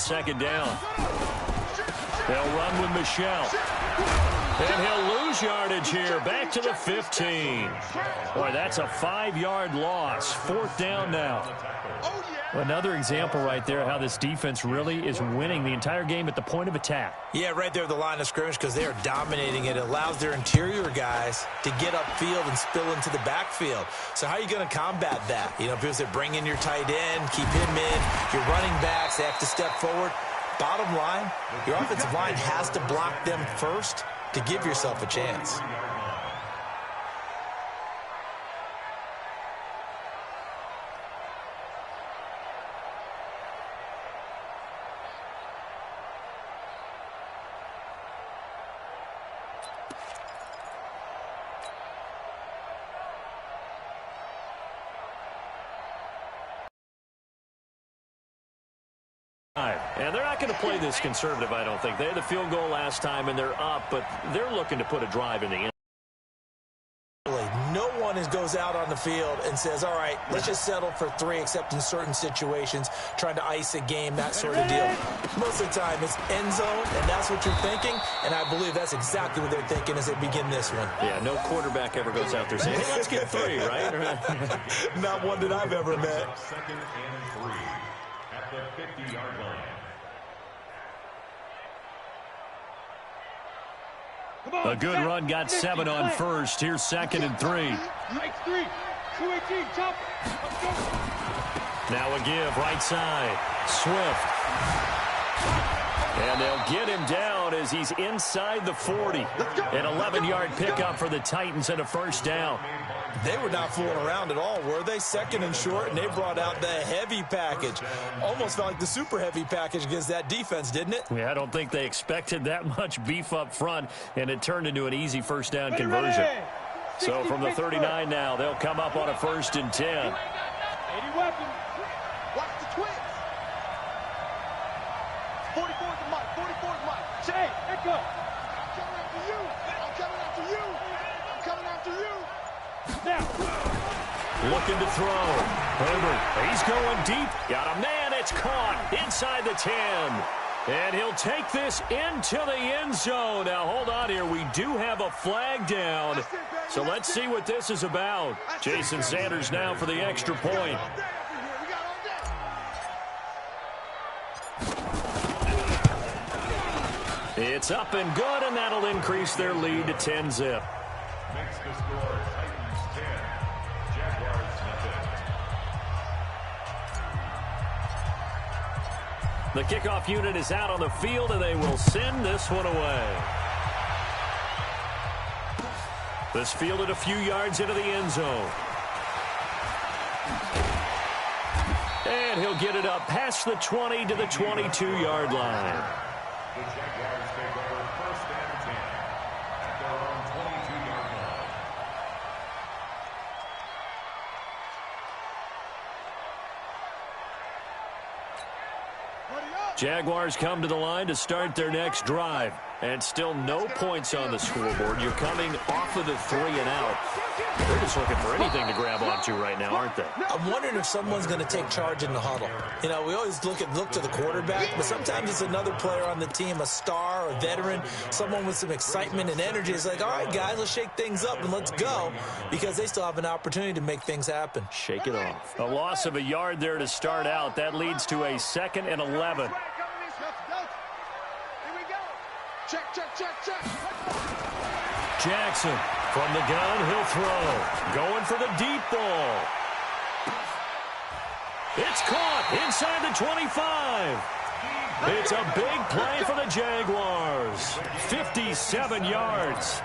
second down. They'll run with Michelle. And he'll lose yardage here. Back to the 15. Boy, that's a 5-yard loss. 4th down now. Another example right there how this defense really is winning the entire game at the point of attack. Yeah, right there at the line of scrimmage because they are dominating it. It allows their interior guys to get upfield and spill into the backfield. So how are you going to combat that? You know, people say bring in your tight end, keep him in. Your running backs, they have to step forward. Bottom line, your offensive line has to block them first to give yourself a chance. And they're not going to play this conservative, I don't think. They had the field goal last time, and they're up, but they're looking to put a drive in the end. No one goes out on the field and says, all right, let's just settle for 3, except in certain situations, trying to ice a game, that sort of deal. Most of the time, it's end zone, and that's what you're thinking, and I believe that's exactly what they're thinking as they begin this one. Yeah, no quarterback ever goes out there saying, hey, let's get 3, right? Not one that I've ever met. 2nd and 3 at the 50-yard line. A good run got 7 on first. Here's 2nd and 3. Now a give right side. Swift. And they'll get him down as he's inside the 40. An 11-yard pickup for the Titans and a 1st down. They were not fooling around at all, were they? 2nd and short, and they brought out the heavy package. Almost felt like the super heavy package against that defense, didn't it? Yeah, I don't think they expected that much beef up front, and it turned into an easy 1st down conversion. So from the 39 now, they'll come up on a 1st and 10. 80 weapons. Watch the twins. 44 to Mike. 44 to Mike. Say, echo. I'm coming after you. I'm coming after you. I'm coming after you. Now. Looking to throw. Herbert, he's going deep. Got a man. It's caught inside the 10. And he'll take this into the end zone. Now, hold on here. We do have a flag down. So let's see what this is about. Jason Sanders now for the extra point. It's up and good, and that'll increase their lead to 10-zip. Makes the score Titans 10, Jaguars nothing. The kickoff unit is out on the field, and they will send this one away. This fielded a few yards into the end zone. And he'll get it up past the 20 to the 22-yard line. The Jaguars take over 1st and 10 at their own 22-yard line. Jaguars come to the line to start their next drive. And still no points on the scoreboard. You're coming off of the 3 and out. They're just looking for anything to grab onto right now, aren't they? I'm wondering if someone's going to take charge in the huddle. You know, we always look to the quarterback, but sometimes it's another player on the team, a star, a veteran, someone with some excitement and energy. It's like, all right, guys, let's shake things up and let's go, because they still have an opportunity to make things happen. Shake it off. A loss of a yard there to start out. That leads to a 2nd and 11. Check, check, check, check. Jackson from the gun, he'll throw. Going for the deep ball. It's caught inside the 25. It's a big play for the Jaguars. 57 yards.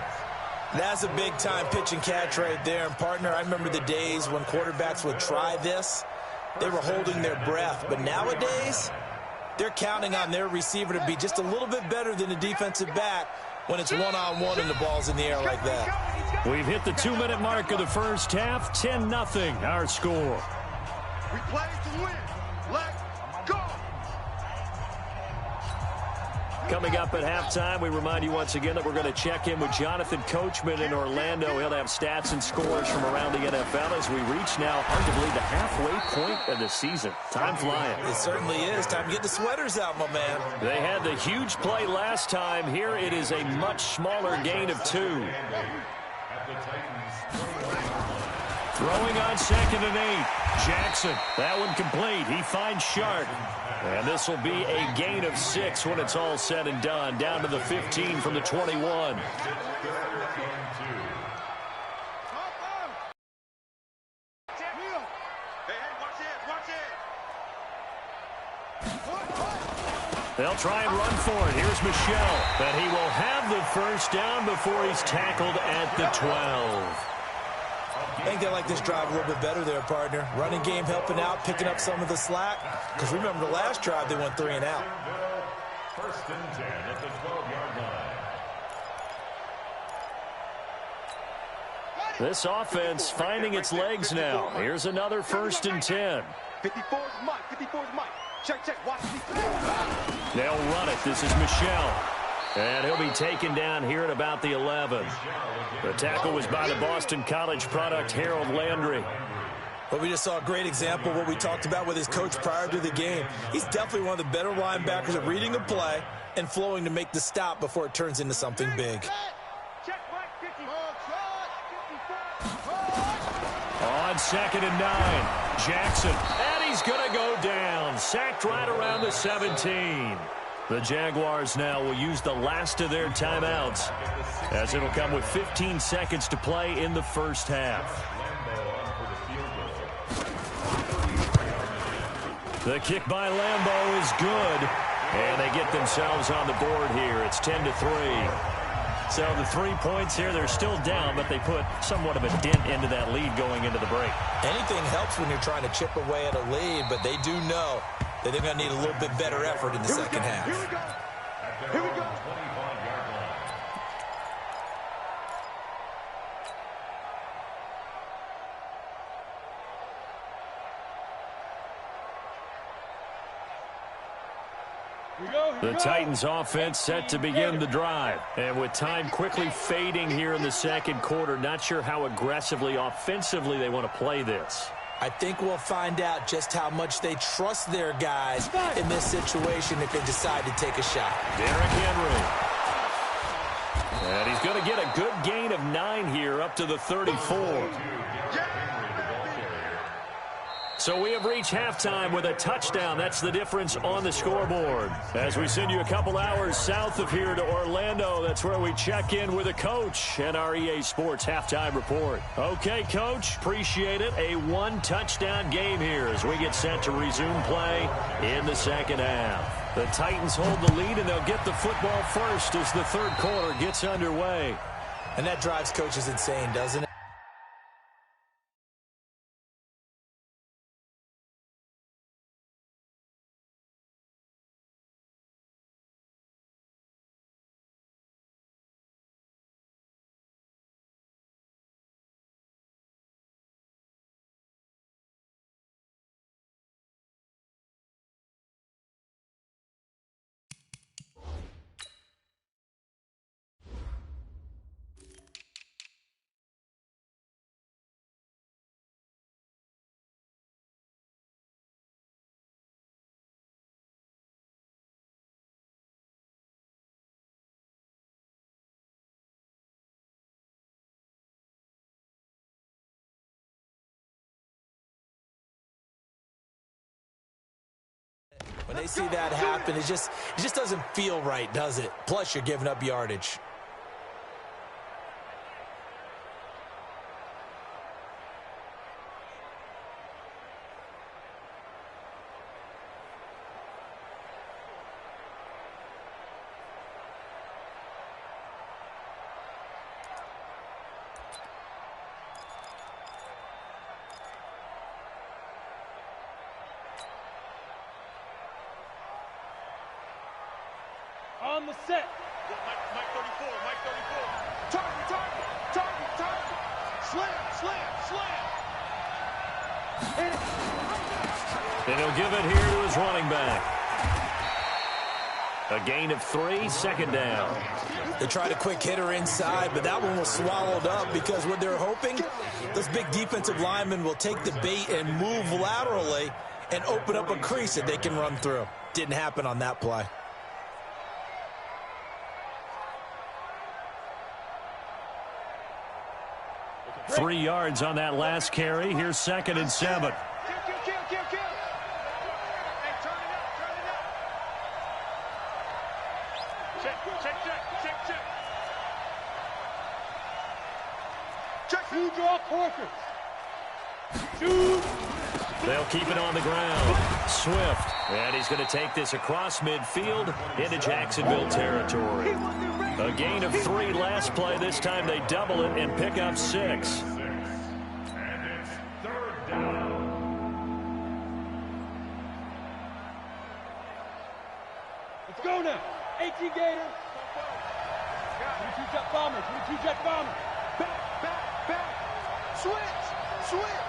That's a big-time pitch and catch right there. And, partner, I remember the days when quarterbacks would try this. They were holding their breath. But nowadays, they're counting on their receiver to be just a little bit better than the defensive back when it's one-on-one and the ball's in the air like that. We've hit the 2-minute mark of the first half. 10-0 our score. We play to win. Let's go. Coming up at halftime, we remind you once again that we're going to check in with Jonathan Coachman in Orlando. He'll have stats and scores from around the NFL as we reach now arguably the halfway point of the season. Time flying. It certainly is. Time to get the sweaters out, my man. They had the huge play last time. Here it is a much smaller gain of 2. Throwing on 2nd and 8. Jackson, that one complete. He finds Sharp. And this will be a gain of 6 when it's all said and done. Down to the 15 from the 21. They'll try and run for it. Here's Michelle. But he will have the first down before he's tackled at the 12. I think they like this drive a little bit better there, partner. Running game helping out, picking up some of the slack. Because remember the last drive, they went 3 and out. First and 10 at the 12-yard line. This offense finding its legs now. Here's another 1st and 10. 54 is Mike. 54 is Mike. Check. Watch me. They'll run it. This is Michelle. And he'll be taken down here at about the 11. The tackle was by the Boston College product, Harold Landry. Well, we just saw a great example of what we talked about with his coach prior to the game. He's definitely one of the better linebackers at reading a play and flowing to make the stop before it turns into something big. On 2nd and 9, Jackson. And he's going to go down. Sacked right around the 17. The Jaguars now will use the last of their timeouts as it'll come with 15 seconds to play in the first half. The kick by Lambeau is good, and they get themselves on the board here. It's 10-3. So the 3 points here, they're still down, but they put somewhat of a dent into that lead going into the break. Anything helps when you're trying to chip away at a lead, but they do know that they're going to need a little bit better effort in the second half. Here we go. Here we go. The Titans offense set to begin the drive. And with time quickly fading here in the second quarter, not sure how aggressively, offensively they want to play this. I think we'll find out just how much they trust their guys in this situation if they decide to take a shot. Derrick Henry. And he's going to get a good gain of 9 here up to the 34. So we have reached halftime with a touchdown. That's the difference on the scoreboard. As we send you a couple hours south of here to Orlando, that's where we check in with a coach and our EA Sports halftime report. Okay, Coach, appreciate it. A 1-touchdown game here as we get set to resume play in the second half. The Titans hold the lead, and they'll get the football first as the third quarter gets underway. And that drives coaches insane, doesn't it? When they see that happen, it just doesn't feel right, does it? Plus, you're giving up yardage. On the set. Mike 34, Mike 34. Target. Slam. And he'll give it here to his running back. A gain of 3, second down. They tried a quick hitter inside, but that one was swallowed up because what they're hoping, those big defensive linemen will take the bait and move laterally and open up a crease that they can run through. Didn't happen on that play. Okay. 3 yards on that last carry. Here's 2nd and 7. They'll keep it on the ground. Swift. And he's going to take this across midfield into Jacksonville territory. A gain of 3 last play. This time they double it and pick up 6. And it's 3rd down. Let's go now. 18 Gator. 22 jet bomber. 22 jet bomber. Back. Switch. Showing it.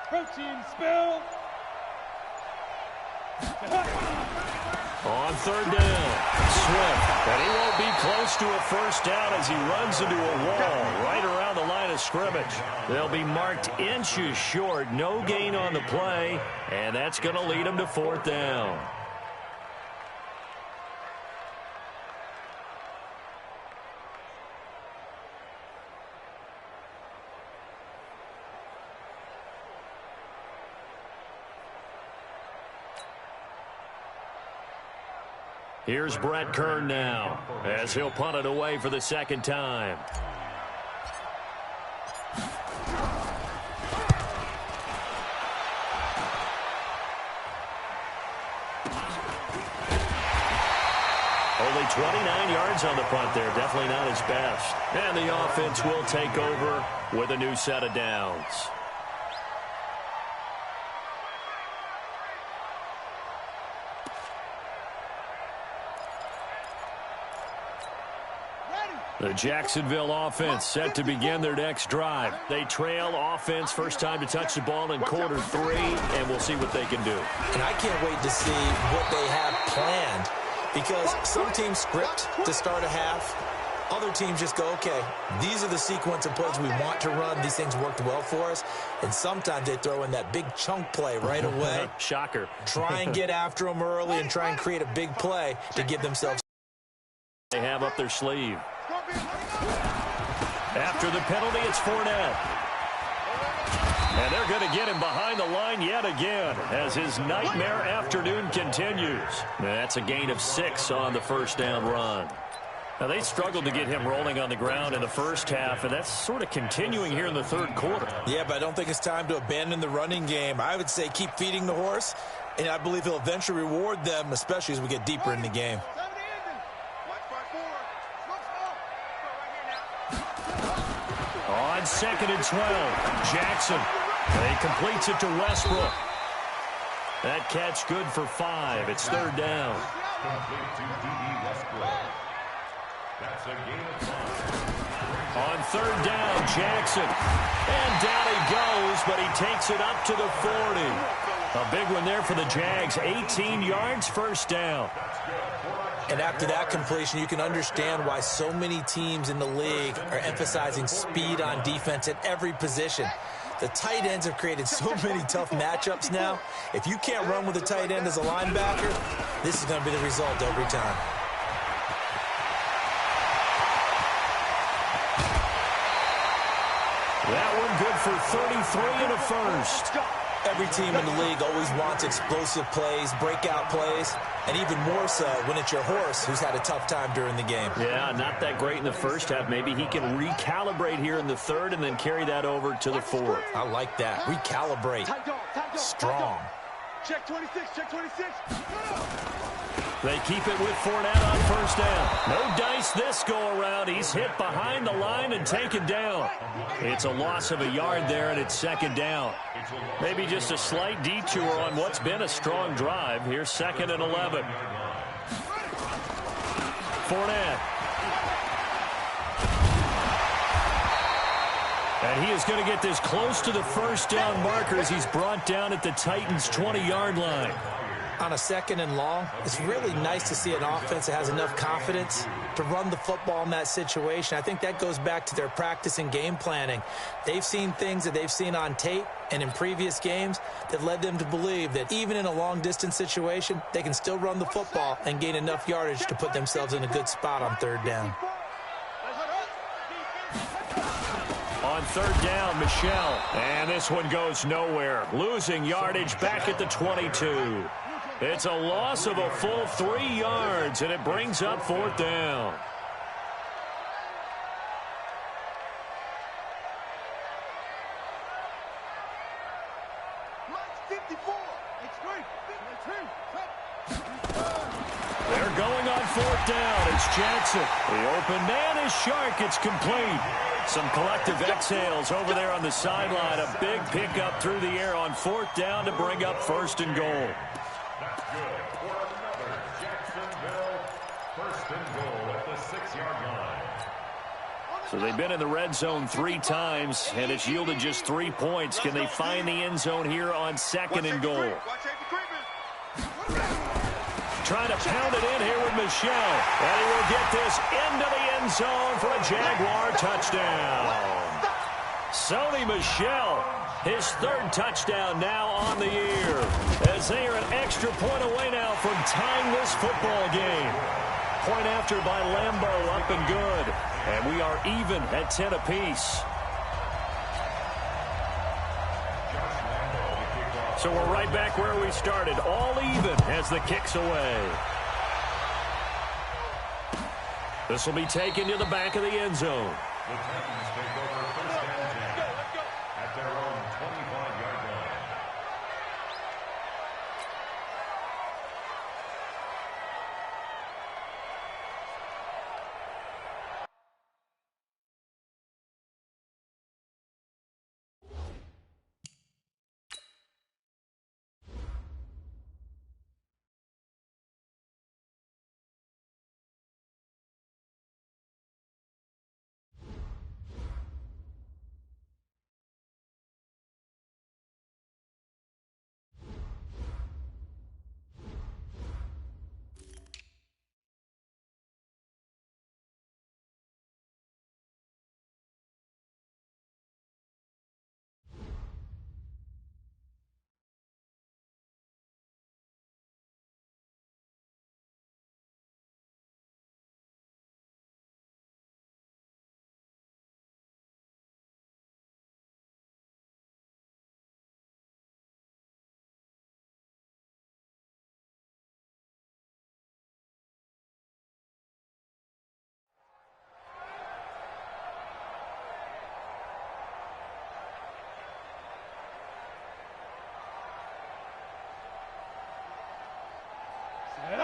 Protein spill. On 3rd down, Swift. And he won't be close to a first down as he runs into a wall right around the line of scrimmage. They'll be marked inches short. No gain on the play. And that's going to lead them to 4th down. Here's Brett Kern now as he'll punt it away for the 2nd time. Only 29 yards on the punt there. Definitely not his best. And the offense will take over with a new set of downs. The Jacksonville offense set to begin their next drive. They trail offense first time to touch the ball in quarter 3, and we'll see what they can do. And I can't wait to see what they have planned because some teams script to start a half. Other teams just go, okay, these are the sequence of plays we want to run. These things worked well for us. And sometimes they throw in that big chunk play right away. Shocker. Try and get after them early and try and create a big play to give themselves. They have up their sleeve. After the penalty, it's Fournette. And they're going to get him behind the line yet again as his nightmare afternoon continues. That's a gain of 6 on the first down run. Now, they struggled to get him rolling on the ground in the first half, and that's sort of continuing here in the 3rd quarter. Yeah, but I don't think it's time to abandon the running game. I would say keep feeding the horse, and I believe he'll eventually reward them, especially as we get deeper in the game. On 2nd and 12, Jackson. He completes it to Westbrook. That catch good for 5. It's 3rd down. Complete to D.D. Westbrook. That's a gain of 5. On 3rd down, Jackson. And down he goes, but he takes it up to the 40. A big one there for the Jags. 18 yards, first down. And after that completion, you can understand why so many teams in the league are emphasizing speed on defense at every position. The tight ends have created so many tough matchups now. If you can't run with a tight end as a linebacker, this is going to be the result every time. That one good for 33 and a first. Every team in the league always wants explosive plays, breakout plays, and even more so when it's your horse who's had a tough time during the game. Yeah, not that great in the first half. Maybe he can recalibrate here in the 3rd and then carry that over to the 4th. I like that. Recalibrate. Strong. Check 26, check 26. They keep it with Fournette on first down. No dice this go-around. He's hit behind the line and taken down. It's a loss of a yard there, and it's 2nd down. Maybe just a slight detour on what's been a strong drive. Here's 2nd and 11. Fournette. And he is going to get this close to the first down marker as he's brought down at the Titans' 20-yard line. On a 2nd and long, it's really nice to see an offense that has enough confidence to run the football in that situation. I think that goes back to their practice and game planning. They've seen things that they've seen on tape and in previous games that led them to believe that even in a long-distance situation, they can still run the football and gain enough yardage to put themselves in a good spot on 3rd down. On 3rd down, Michel. And this one goes nowhere. Losing yardage back at the 22. It's a loss of a full 3 yards, and it brings up 4th down. They're going on 4th down. It's Jackson. The open man is Shark. It's complete. Some collective exhales over there on the sideline. A big pickup through the air on 4th down to bring up 1st and goal. That's good for another Jacksonville 1st and goal at the 6-yard line. So they've been in the red zone 3 times, and it's yielded just 3 points. Can they find the end zone here on 2nd and goal? Trying to pound it in here with Michel. And he will get this into the end zone for a Jaguar touchdown. Sony Michel, his 3rd touchdown now on the year, as they are an extra point away now from tying this football game. Point after by Lambeau, up and good. And we are even at 10 apiece. So we're right back where we started, all even as the kick's away. This will be taken to the back of the end zone. The Titans take over 1st and 10 at their own 25-yard line.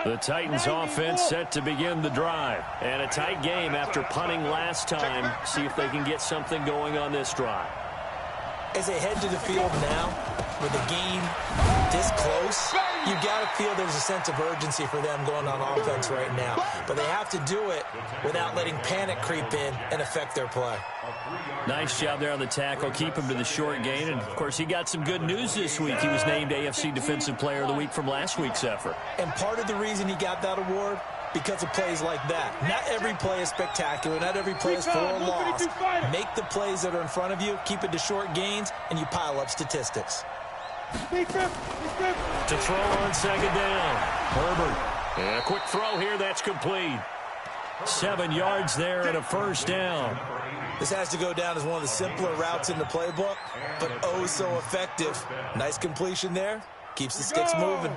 The Titans offense set to begin the drive. And a tight game after punting last time. See if they can get something going on this drive. As they head to the field now, with the game this close, you got to feel there's a sense of urgency for them going on offense right now. But they have to do it without letting panic creep in and affect their play. Nice job there on the tackle. Keep him to the short gain. And, of course, he got some good news this week. He was named AFC Defensive Player of the Week from last week's effort. And part of the reason he got that award, because of plays like that. Not every play is spectacular. Not every play is for a loss. Make the plays that are in front of you, keep it to short gains, and you pile up statistics. To throw on 2nd down. Herbert. And a quick throw here. That's complete. 7 yards there and a 1st down. This has to go down as one of the simpler routes in the playbook, but oh so effective. Nice completion there. Keeps the sticks moving.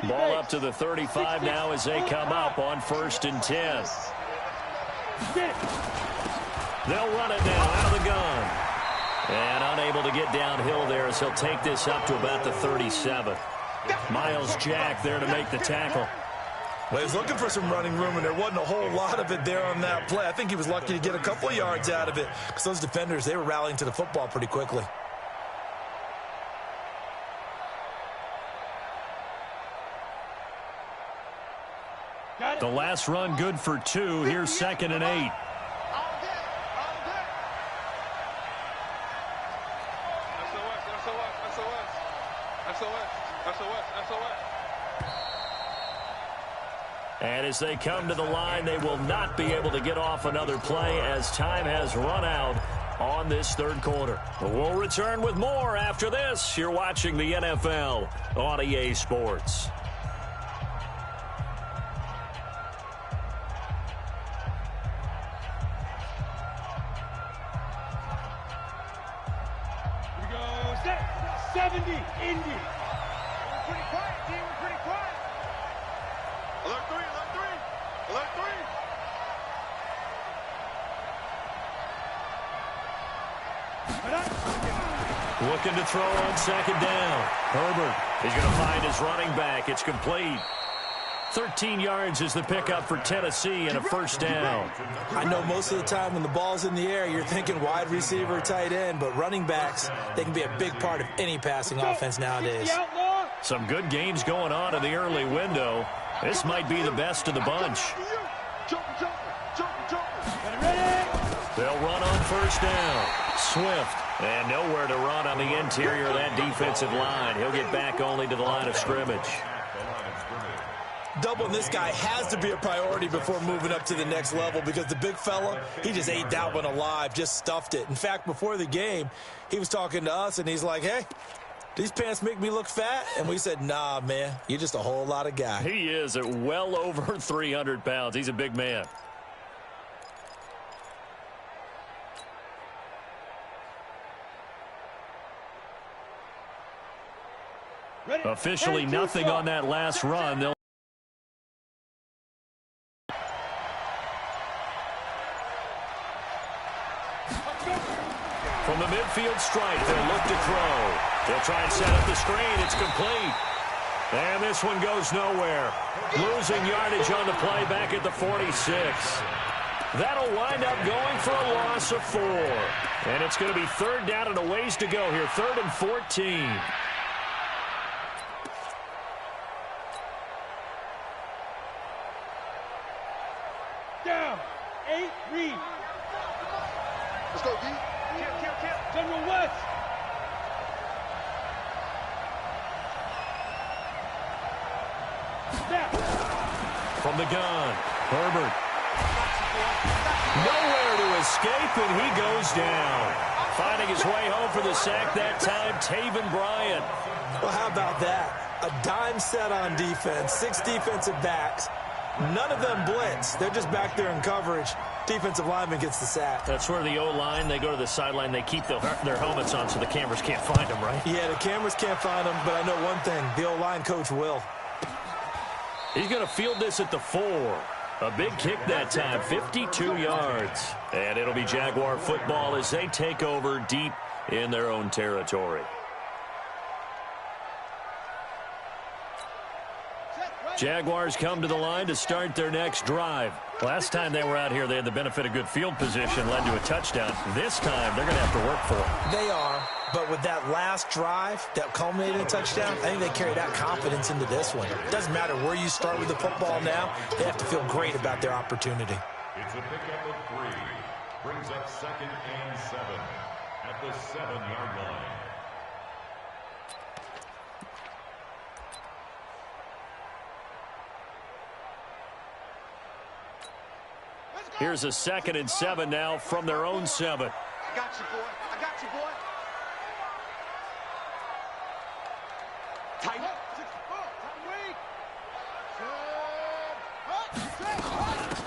Ball up to the 35 now as they come up on 1st and 10. They'll run it now out of the gun. And unable to get downhill there as he'll take this up to about the 37. Miles Jack there to make the tackle. Well, he was looking for some running room, and there wasn't a whole lot of it there on that play. I think he was lucky to get a couple of yards out of it because those defenders, they were rallying to the football pretty quickly. The last run good for 2. Here's 2nd and 8. And as they come to the line, they will not be able to get off another play as time has run out on this third quarter. But we'll return with more after this. You're watching the NFL on EA Sports. Here we go. Set. 70. Indy. We're pretty quiet, team. We're pretty quiet. Alert 3. Alert 3. Alert 3. Looking to throw on second down. Herbert is going to find his running back. It's complete. 13 yards is the pickup for Tennessee and a first down. I know most of the time when the ball's in the air, you're thinking wide receiver, tight end, but running backs, they can be a big part of any passing offense nowadays. Some good games going on in the early window. This might be the best of the bunch. They'll run on first down. Swift. And nowhere to run on the interior of that defensive line. He'll get back only to the line of scrimmage. Doubling this guy has to be a priority before moving up to the next level because the big fella, he just ate that one alive, just stuffed it. In fact, before the game, he was talking to us, and he's like, hey, these pants make me look fat? And we said, nah, man, you're just a whole lot of guy. He is at well over 300 pounds. He's a big man. Officially nothing on that last run. They'll from the midfield stripe, they'll look to throw. They'll try and set up the screen. It's complete. And this one goes nowhere. Losing yardage on the play back at the 46. That'll wind up going for a loss of 4. And it's going to be third down and a ways to go here. 3rd and 14. Down. 8, read. Let's go, D. Kill. General West. Snap. From the gun, Herbert. Nowhere to escape, and he goes down. Finding his way home for the sack that time, Taven Bryan. Well, how about that? A dime set on defense, 6 defensive backs. None of them blitz. They're just back there in coverage. Defensive lineman gets the sack. That's where the O-line, they go to the sideline, they keep their helmets on so the cameras can't find them, right? Yeah, the cameras can't find them, but I know one thing. The O-line coach will. He's going to field this at the 4. A big kick that time, 52 yards. And it'll be Jaguar football as they take over deep in their own territory. Jaguars come to the line to start their next drive. Last time they were out here, they had the benefit of good field position, led to a touchdown. This time, they're going to have to work for it. They are, but with that last drive that culminated in a touchdown, I think they carry that confidence into this one. It doesn't matter where you start with the football now. They have to feel great about their opportunity. It's a pickup of 3. Brings up 2nd and 7 at the 7-yard line. Here's a 2nd and 7 now from their own 7. I got you, boy. I got you, boy. Tight.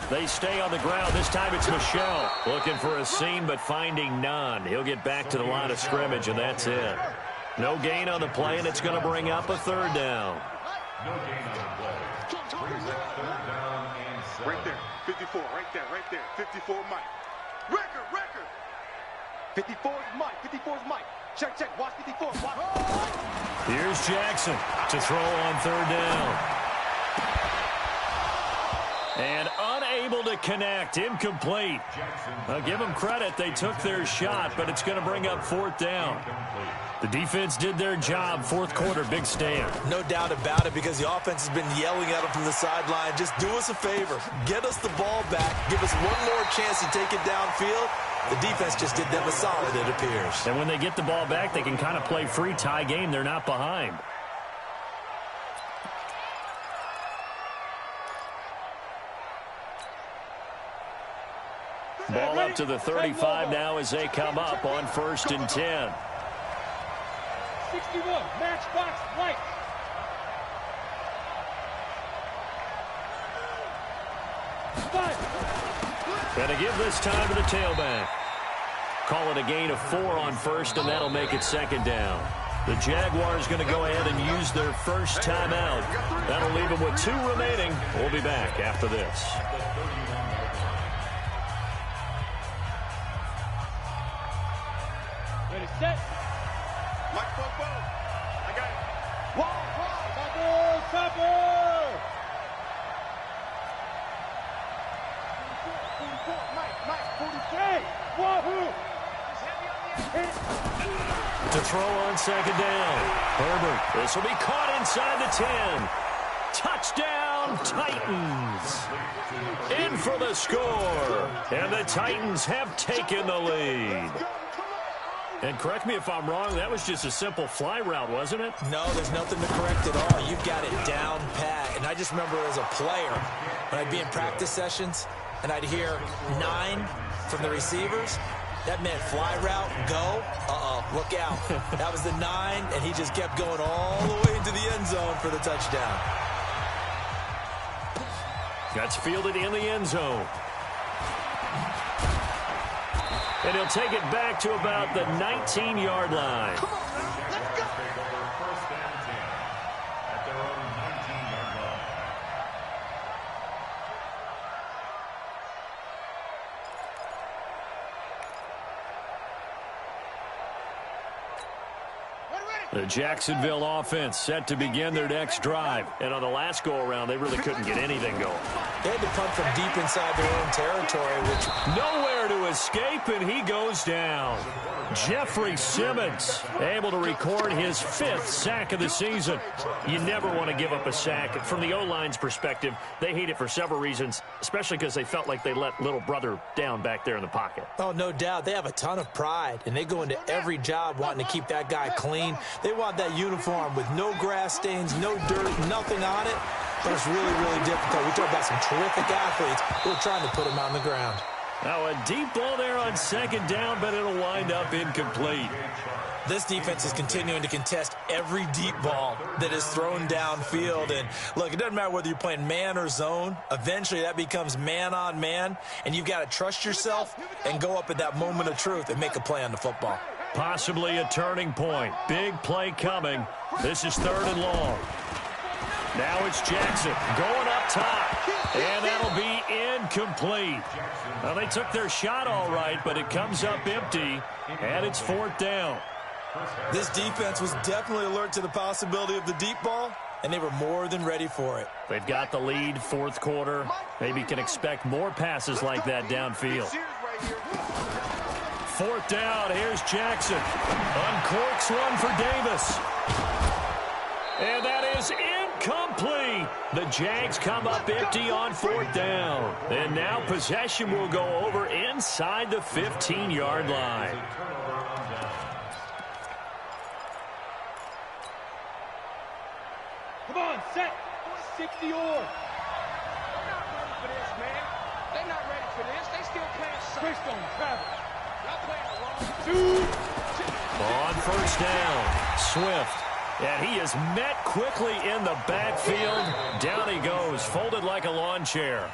They stay on the ground. This time it's Michelle looking for a seam but finding none. He'll get back to the line of scrimmage, and that's it. No gain on the play, and it's going to bring up a 3rd down. No gain on the play. Brings up 3rd down and 7. Right there. 54, right there. 54 Mike. Record. 54 is Mike. Check. Watch 54. Watch. Here's Jackson to throw on 3rd down. And unable to connect. Incomplete. I'll give them credit. They took their shot, but it's going to bring up 4th down. The defense did their job. 4th quarter, big stand. No doubt about it, because the offense has been yelling at them from the sideline. Just do us a favor. Get us the ball back. Give us one more chance to take it downfield. The defense just did them a solid, it appears. And when they get the ball back, they can kind of play free tie game. They're not behind. to the 35 now as they come up on 1st and 10. 61, matchbox white. Going to give this time to the tailback. Call it a gain of 4 on 1st, and that'll make it 2nd down. The Jaguars going to go ahead and use their first timeout. That'll leave them with 2 remaining. We'll be back after this. Ready, set. Mike, whoa. I got it. Whoa, Chopper! 44, Mike, 43. Wahoo! To throw on 2nd down. Herbert, this will be caught inside the 10. Touchdown, Titans. In for the score. And the Titans have taken the lead. And correct me if I'm wrong, that was just a simple fly route, wasn't it? No, there's nothing to correct at all. You've got it down pat. And I just remember as a player, when I'd be in practice sessions, and I'd hear 9 from the receivers, that meant fly route, go, look out. That was the 9, and he just kept going all the way into the end zone for the touchdown. That's fielded in the end zone. And he'll take it back to about the 19-yard line. Come on, man. Let's go. Take over 1st and 10 at their own 19-yard line. The Jacksonville offense set to begin their next drive. And on the last go-around, they really couldn't get anything going. They had to punt from deep inside their own territory, which nowhere to escape, and he goes down. Jeffrey Simmons able to record his 5th sack of the season. You never want to give up a sack. From the O-line's perspective, they hate it for several reasons, especially because they felt like they let little brother down back there in the pocket. Oh, no doubt. They have a ton of pride, and they go into every job wanting to keep that guy clean. They want that uniform with no grass stains, no dirt, nothing on it. But it's really, really difficult. We talk about some terrific athletes who are trying to put him on the ground. Now a deep ball there on 2nd down, but it'll wind up incomplete. This defense is continuing to contest every deep ball that is thrown downfield. And, look, it doesn't matter whether you're playing man or zone. Eventually that becomes man on man, and you've got to trust yourself and go up at that moment of truth and make a play on the football. Possibly a turning point. Big play coming. This is 3rd and long. Now it's Jackson going up top, and that'll be incomplete. Well, they took their shot all right, but it comes up empty, and it's 4th down. This defense was definitely alert to the possibility of the deep ball, and they were more than ready for it. They've got the lead, 4th quarter. Maybe can expect more passes like that downfield. 4th down, here's Jackson. Uncorks one for Davis. And that is incomplete. The Jags come up empty on 4th down. And now possession will go over inside the 15-yard line. Come on, set. 60 or. They're not ready for this, man. They're not ready for this. They still playing Chris on travel. Y'all playing the wrong 2. On 1st down, Swift. And he is met quickly in the backfield. Down he goes, folded like a lawn chair.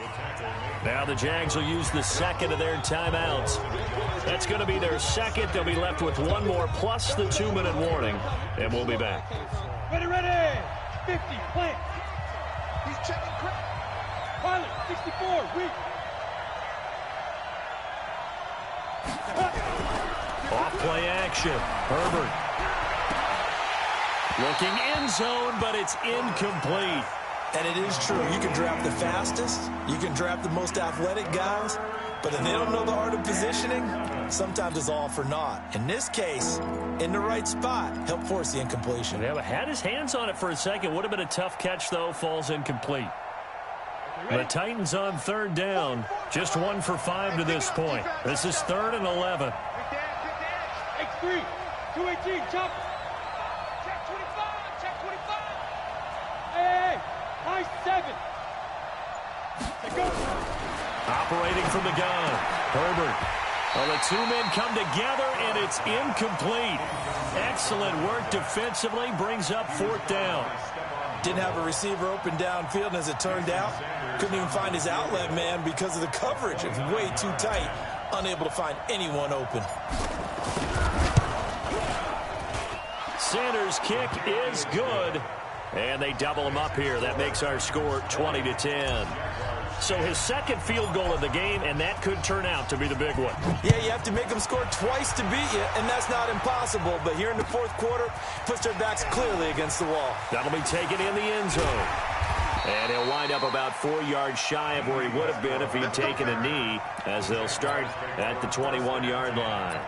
Now the Jags will use the 2nd of their timeouts. That's going to be their 2nd. They'll be left with 1 more plus the 2-minute warning. And we'll be back. Ready. 50, plant. He's checking quick. Pilot, 64, weak. Off play action. Herbert. Looking end zone, but it's incomplete. And it is true. You can draft the fastest. You can draft the most athletic guys. But if they don't know the art of positioning, sometimes it's all for naught. In this case, in the right spot, help force the incompletion. Yeah, had his hands on it for a second. Would have been a tough catch, though. Falls incomplete. The Titans on 3rd down. Just 1 for 5 to this point. This is 3rd and 11. X3, 218, chop. Check 25, check 25. Hey, high 7. Go. Operating from the gun. Herbert Well, the two men come together, and it's incomplete. Excellent work defensively, brings up 4th down. Didn't have a receiver open downfield, and as it turned out, couldn't even find his outlet man because of the coverage. It was way too tight, unable to find anyone open. Sanders' kick is good, and they double him up here. That makes our score 20-10. So his second field goal of the game, and that could turn out to be the big one. Yeah, you have to make them score twice to beat you, and that's not impossible. But here in the 4th quarter, puts their backs clearly against the wall. That'll be taken in the end zone. And he'll wind up about 4 yards shy of where he would have been if he'd taken a knee, as they'll start at the 21-yard line.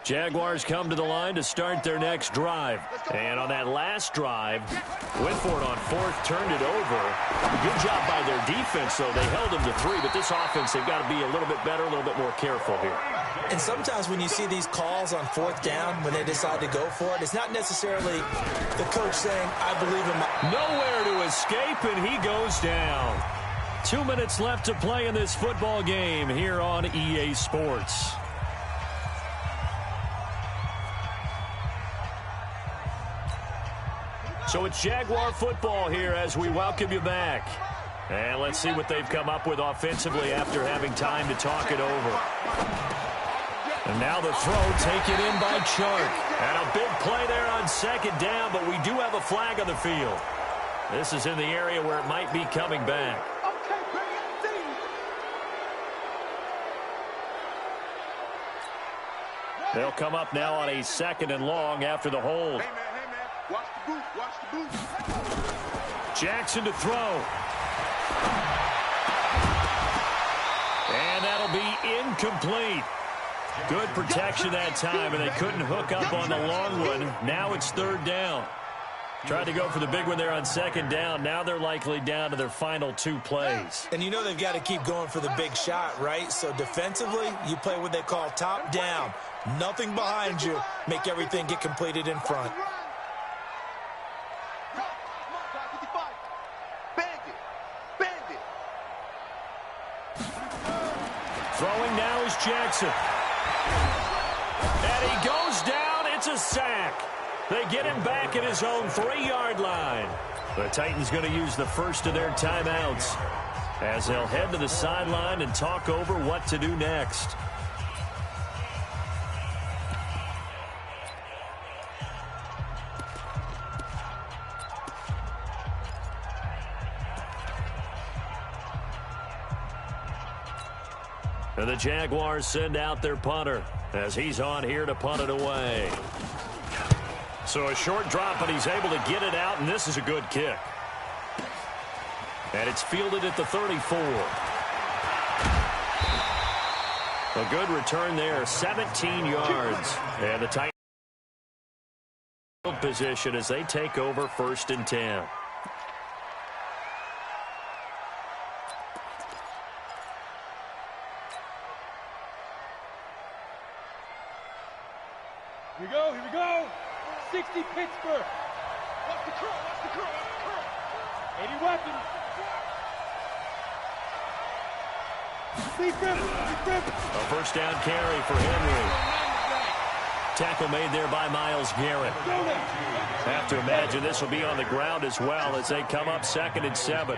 Jaguars come to the line to start their next drive. And on that last drive, went for it on 4th, turned it over. Good job by their defense, though. They held them to 3, but this offense, they've got to be a little bit better, a little bit more careful here. And sometimes when you see these calls on 4th down, when they decide to go for it, it's not necessarily the coach saying, I believe in my... Nowhere to escape, and he goes down. 2 minutes left to play in this football game here on EA Sports. So it's Jaguar football here as we welcome you back. And let's see what they've come up with offensively after having time to talk it over. And now the throw taken in by Chark. And a big play there on 2nd down, but we do have a flag on the field. This is in the area where it might be coming back. They'll come up now on a 2nd and long after the hold. Watch the boot. Watch the boot. Jackson to throw. And that'll be incomplete. Good protection that time, and they couldn't hook up on the long one. Now it's 3rd down. Tried to go for the big one there on 2nd down. Now they're likely down to their final 2 plays. And you know they've got to keep going for the big shot, right? So defensively, you play what they call top down. Nothing behind you. Make everything get completed in front. Throwing now is Jackson. And he goes down. It's a sack. They get him back at his own 3-yard line. The Titans going to use the first of their timeouts as they'll head to the sideline and talk over what to do next. And the Jaguars send out their punter as he's on here to punt it away. So a short drop, and he's able to get it out, and this is a good kick. And it's fielded at the 34. A good return there, 17 yards. And the Titans position as they take over 1st and 10. Here we go. 60 Pittsburgh. Watch the curl. 80 weapons. A 1st down carry for Henry. Tackle made there by Myles Garrett. Have to imagine this will be on the ground as well as they come up 2nd and 7.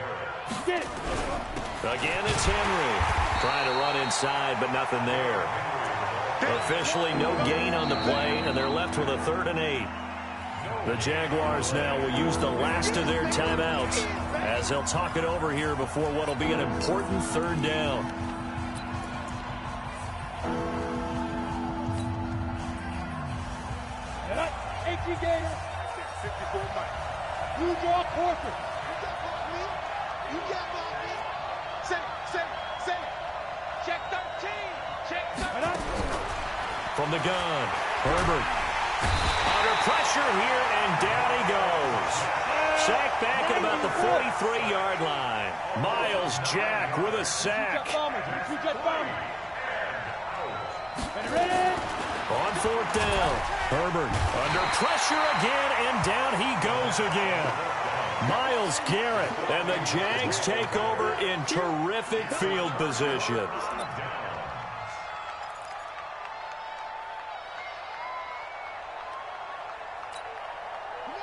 Again, it's Henry. Trying to run inside, but nothing there. Officially no gain on the play, and they're left with a 3rd and 8. The Jaguars now will use the last of their timeouts as they'll talk it over here before what will be an important 3rd down. H.E. Gator. 54 Mike. You draw Corcoran. You got me. Say it. Check 13. Check 13. From the gun, Herbert. Under pressure here, and down he goes. Sack back at about the 43-yard line. Myles Jack with a sack. On fourth down, Herbert under pressure again, and down he goes again. Myles Garrett, and the Jags take over in terrific field position.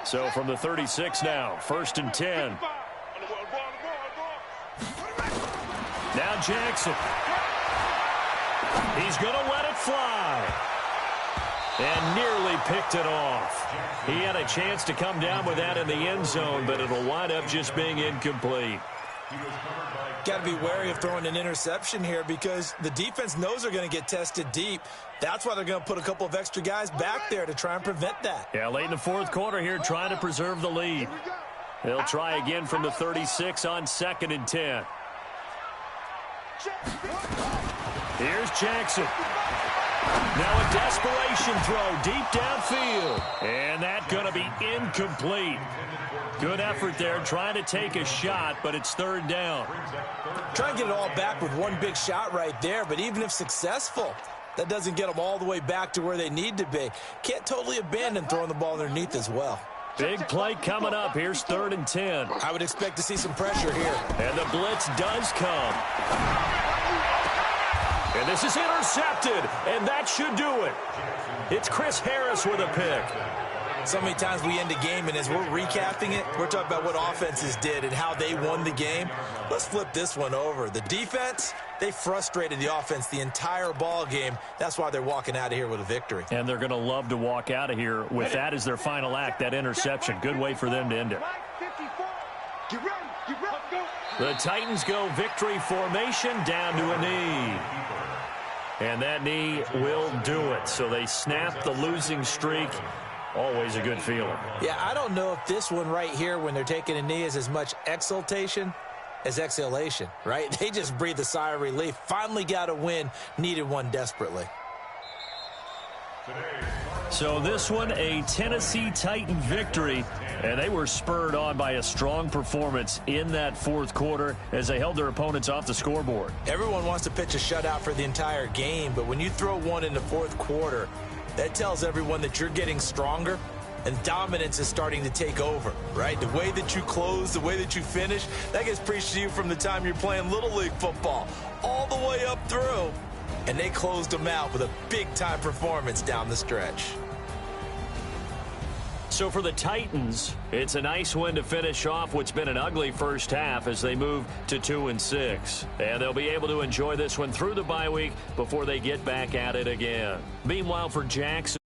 So from the 36 now, 1st and 10. Now Jackson. He's going to let it fly. And nearly picked it off. He had a chance to come down with that in the end zone, but it'll wind up just being incomplete. Got to be wary of throwing an interception here because the defense knows they're going to get tested deep. That's why they're going to put a couple of extra guys back there to try and prevent that. Yeah, late in the fourth quarter here, trying to preserve the lead. They'll try again from the 36 on 2nd and 10. Here's Jackson. Now a desperation throw deep downfield. And that's going to be incomplete. Good effort there trying to take a shot, but it's 3rd down. Try and get it all back with one big shot right there, but even if successful, that doesn't get them all the way back to where they need to be. Can't totally abandon throwing the ball underneath as well. Big play coming up. Here's 3rd and 10. I would expect to see some pressure here. And the blitz does come. And this is intercepted, and that should do it. It's Chris Harris with a pick. So many times we end a game, and as we're recapping it, we're talking about what offenses did and how they won the game. Let's flip this one over. The defense, they frustrated the offense the entire ball game. That's why they're walking out of here with a victory. And they're going to love to walk out of here with that as their final act, that interception. Good way for them to end it. The Titans go victory formation down to a knee. And that knee will do it. So they snap the losing streak. Always a good feeling. Yeah, I don't know if this one right here when they're taking a knee is as much exultation as exhalation, right? They just breathe a sigh of relief. Finally got a win. Needed one desperately. So this one, a Tennessee Titan victory, and they were spurred on by a strong performance in that fourth quarter as they held their opponents off the scoreboard. Everyone wants to pitch a shutout for the entire game, but when you throw one in the fourth quarter, that tells everyone that you're getting stronger and dominance is starting to take over, right? The way that you close, the way that you finish, that gets preached to you from the time you're playing Little League football all the way up through. And they closed them out with a big-time performance down the stretch. So for the Titans, it's a nice win to finish off what's been an ugly first half as they move to 2-6. And they'll be able to enjoy this one through the bye week before they get back at it again. Meanwhile, for Jackson.